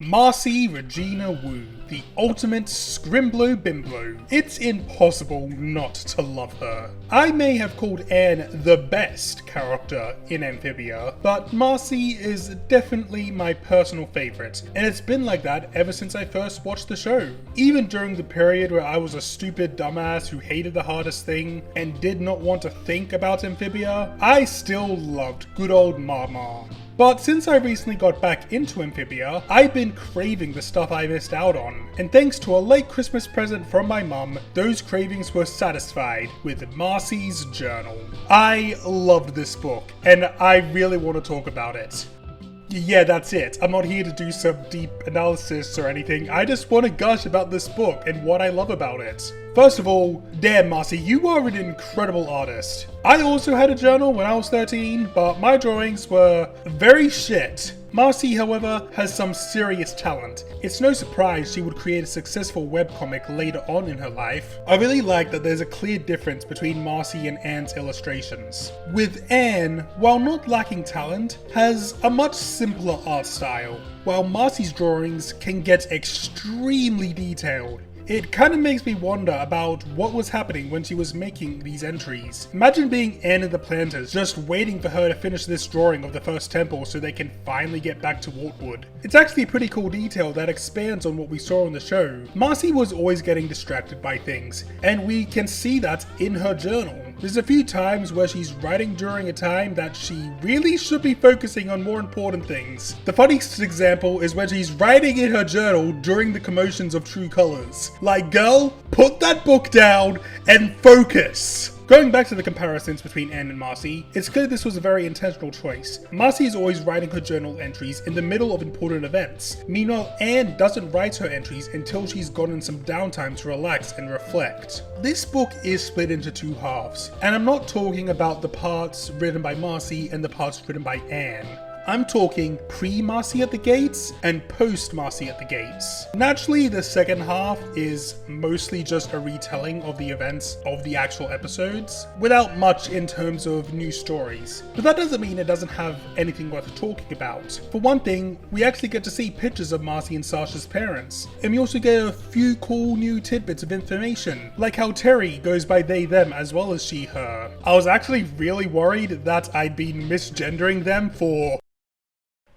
Marcy Regina Wu, the ultimate scrimblow bimblow. It's impossible not to love her. I may have called Anne the best character in Amphibia, but Marcy is definitely my personal favourite, and it's been like that ever since I first watched the show. Even during the period where I was a stupid dumbass who hated the hardest thing and did not want to think about Amphibia, I still loved good old Mama. But since I recently got back into Amphibia, I've been craving the stuff I missed out on, and thanks to a late Christmas present from my mum, those cravings were satisfied with Marcy's Journal. I loved this book, and I really want to talk about it. Yeah, that's it. I'm not here to do some deep analysis or anything. I just want to gush about this book and what I love about it. First of all, damn Marcy, you are an incredible artist. I also had a journal when I was 13, but my drawings were very shit. Marcy, however, has some serious talent. It's no surprise she would create a successful webcomic later on in her life. I really like that there's a clear difference between Marcy and Anne's illustrations. With Anne, while not lacking talent, has a much simpler art style, while Marcy's drawings can get extremely detailed. It kind of makes me wonder about what was happening when she was making these entries. Imagine being Anne and the Planters, just waiting for her to finish this drawing of the first temple so they can finally get back to Waltwood. It's actually a pretty cool detail that expands on what we saw in the show. Marcy was always getting distracted by things, and we can see that in her journal. There's a few times where she's writing during a time that she really should be focusing on more important things. The funniest example is when she's writing in her journal during the commotions of True Colors. Like, girl, put that book down and focus! Going back to the comparisons between Anne and Marcy, it's clear this was a very intentional choice. Marcy is always writing her journal entries in the middle of important events. Meanwhile, Anne doesn't write her entries until she's gotten some downtime to relax and reflect. This book is split into two halves, and I'm not talking about the parts written by Marcy and the parts written by Anne. I'm talking pre-Marcy at the Gates and post-Marcy at the Gates. Naturally, the second half is mostly just a retelling of the events of the actual episodes, without much in terms of new stories. But that doesn't mean it doesn't have anything worth talking about. For one thing, we actually get to see pictures of Marcy and Sasha's parents, and we also get a few cool new tidbits of information, like how Terry goes by they them as well as she her. I was actually really worried that I'd been misgendering them for...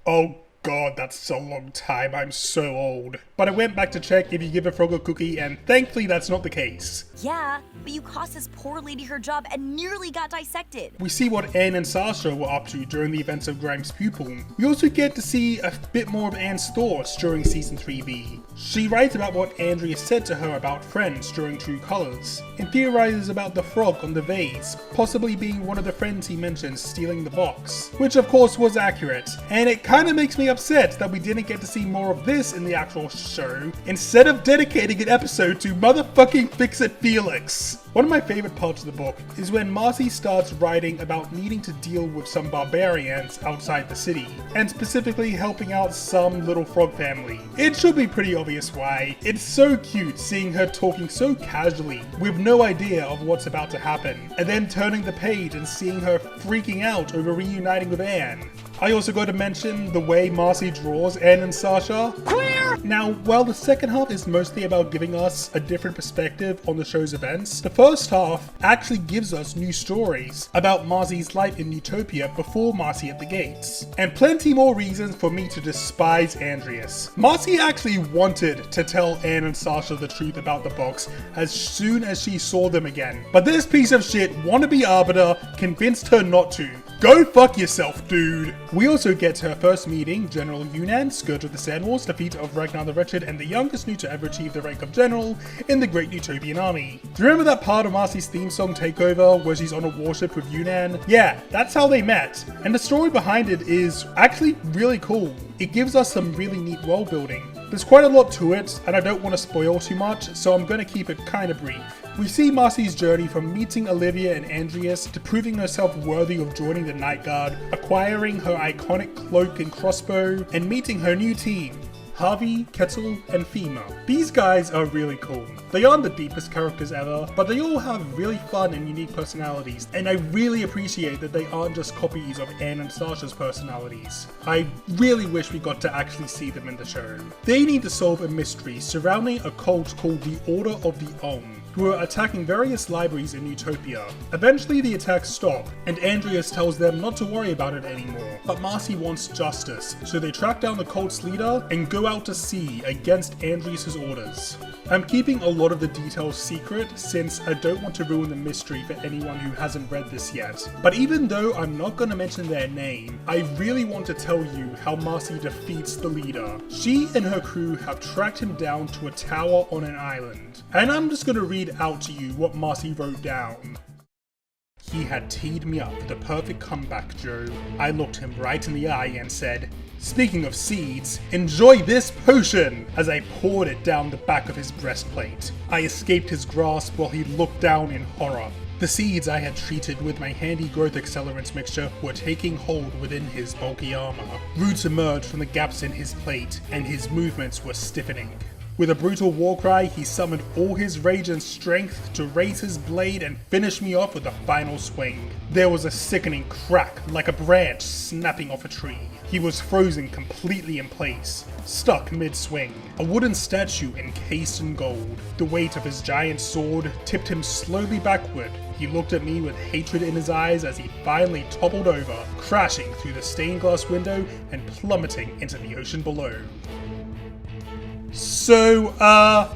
Oh god, that's a long time, I'm so old. But I went back to check if you give a frog a cookie, and thankfully that's not the case. Yeah, but you cost this poor lady her job and nearly got dissected. We see what Anne and Sasha were up to during the events of Grimes' Pupil. We also get to see a bit more of Anne's thoughts during Season 3B. She writes about what Andrea said to her about friends during True Colors, and theorizes about the frog on the vase, possibly being one of the friends he mentions stealing the box. Which of course was accurate, and it kinda makes me upset that we didn't get to see more of this in the actual show, instead of dedicating an episode to motherfucking Fix-It Felix. One of my favorite parts of the book is when Marcy starts writing about needing to deal with some barbarians outside the city, and specifically helping out some little frog family. It should be pretty obvious why. It's so cute seeing her talking so casually, with no idea of what's about to happen, and then turning the page and seeing her freaking out over reuniting with Anne. I also got to mention the way Marcy draws Anne and Sasha. Clear! Now, while the second half is mostly about giving us a different perspective on the show's events, the first half actually gives us new stories about Marcy's life in Newtopia before Marcy at the Gates, and plenty more reasons for me to despise Andreas. Marcy actually wanted to tell Anne and Sasha the truth about the box as soon as she saw them again, but this piece of shit wannabe arbiter convinced her not to. Go fuck yourself, dude! We also get her first meeting, General Yunnan, Scourge of the Sand Wars, defeat of Ragnar the Wretched, and the youngest new to ever achieve the rank of General in the Great Newtopian Army. Do you remember that part of Marcy's theme song Takeover where she's on a warship with Yunnan? Yeah, that's how they met, and the story behind it is actually really cool. It gives us some really neat world building. There's quite a lot to it, and I don't want to spoil too much, so I'm going to keep it kind of brief. We see Marcy's journey from meeting Olivia and Andreas to proving herself worthy of joining the Night Guard, acquiring her iconic cloak and crossbow, and meeting her new team, Harvey, Kettle, and Fema. These guys are really cool. They aren't the deepest characters ever, but they all have really fun and unique personalities, and I really appreciate that they aren't just copies of Anne and Sasha's personalities. I really wish we got to actually see them in the show. They need to solve a mystery surrounding a cult called the Order of the Om, who are attacking various libraries in Newtopia. Eventually the attacks stop, and Andreas tells them not to worry about it anymore, but Marcy wants justice, so they track down the cult's leader and go out to sea against Andreas' orders. I'm keeping a lot of the details secret since I don't want to ruin the mystery for anyone who hasn't read this yet. But even though I'm not going to mention their name, I really want to tell you how Marcy defeats the leader. She and her crew have tracked him down to a tower on an island, and I'm just going to read out to you what Marcy wrote down. He had teed me up for the perfect comeback, Joe. I looked him right in the eye and said, "Speaking of seeds, enjoy this potion!" as I poured it down the back of his breastplate. I escaped his grasp while he looked down in horror. The seeds I had treated with my handy growth accelerants mixture were taking hold within his bulky armor. Roots emerged from the gaps in his plate, and his movements were stiffening. With a brutal war cry, he summoned all his rage and strength to raise his blade and finish me off with a final swing. There was a sickening crack, like a branch snapping off a tree. He was frozen completely in place, stuck mid-swing, a wooden statue encased in gold. The weight of his giant sword tipped him slowly backward. He looked at me with hatred in his eyes as he finally toppled over, crashing through the stained glass window and plummeting into the ocean below. So,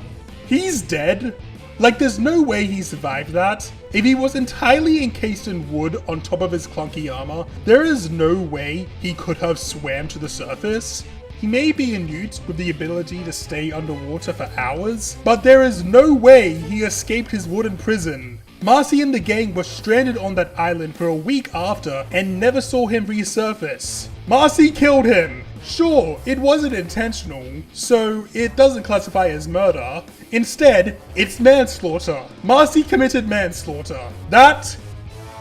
he's dead? Like, there's no way he survived that. If he was entirely encased in wood on top of his clunky armor, there is no way he could have swam to the surface. He may be a newt with the ability to stay underwater for hours, but there is no way he escaped his wooden prison. Marcy and the gang were stranded on that island for a week after and never saw him resurface. Marcy killed him! Sure, it wasn't intentional, so it doesn't classify as murder. Instead, it's manslaughter. Marcy committed manslaughter. That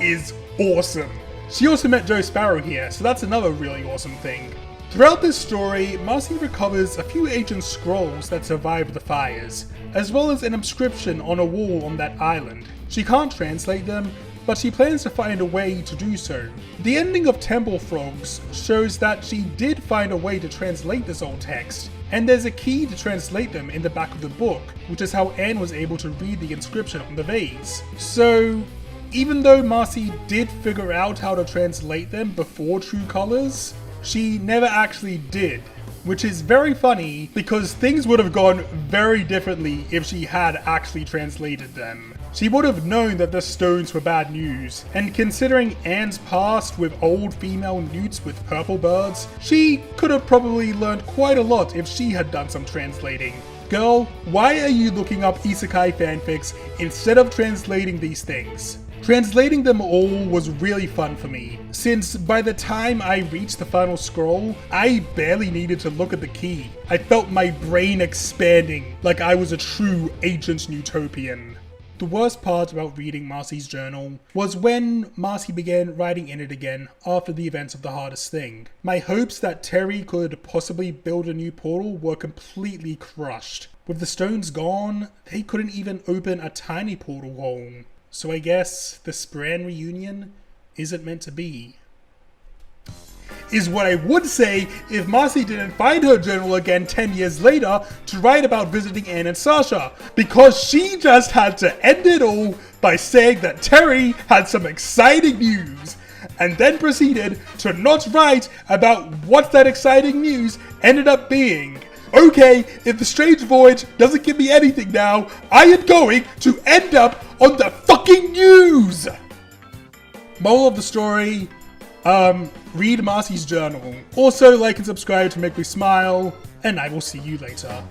is awesome. She also met Joe Sparrow here, so that's another really awesome thing. Throughout this story, Marcy recovers a few ancient scrolls that survived the fires, as well as an inscription on a wall on that island. She can't translate them, but she plans to find a way to do so. The ending of Temple Frogs shows that she did find a way to translate this old text, and there's a key to translate them in the back of the book, which is how Anne was able to read the inscription on the vase. So, even though Marcy did figure out how to translate them before True Colors, she never actually did. Which is very funny because things would have gone very differently if she had actually translated them. She would have known that the stones were bad news, and considering Anne's past with old female newts with purple birds, she could have probably learned quite a lot if she had done some translating. Girl, why are you looking up isekai fanfics instead of translating these things? Translating them all was really fun for me, since by the time I reached the final scroll, I barely needed to look at the key. I felt my brain expanding like I was a true ancient Newtopian. The worst part about reading Marcy's journal was when Marcy began writing in it again after the events of The Hardest Thing. My hopes that Terry could possibly build a new portal were completely crushed. With the stones gone, they couldn't even open a tiny portal hole. So I guess the Spran reunion isn't meant to be. Is what I would say if Marcy didn't find her journal again 10 years later to write about visiting Anne and Sasha, because she just had to end it all by saying that Terry had some exciting news, and then proceeded to not write about what that exciting news ended up being. Okay, if the Strange Voyage doesn't give me anything now, I am going to end up on the fucking news! Moral of the story, read Marcy's journal. Also like and subscribe to make me smile, and I will see you later.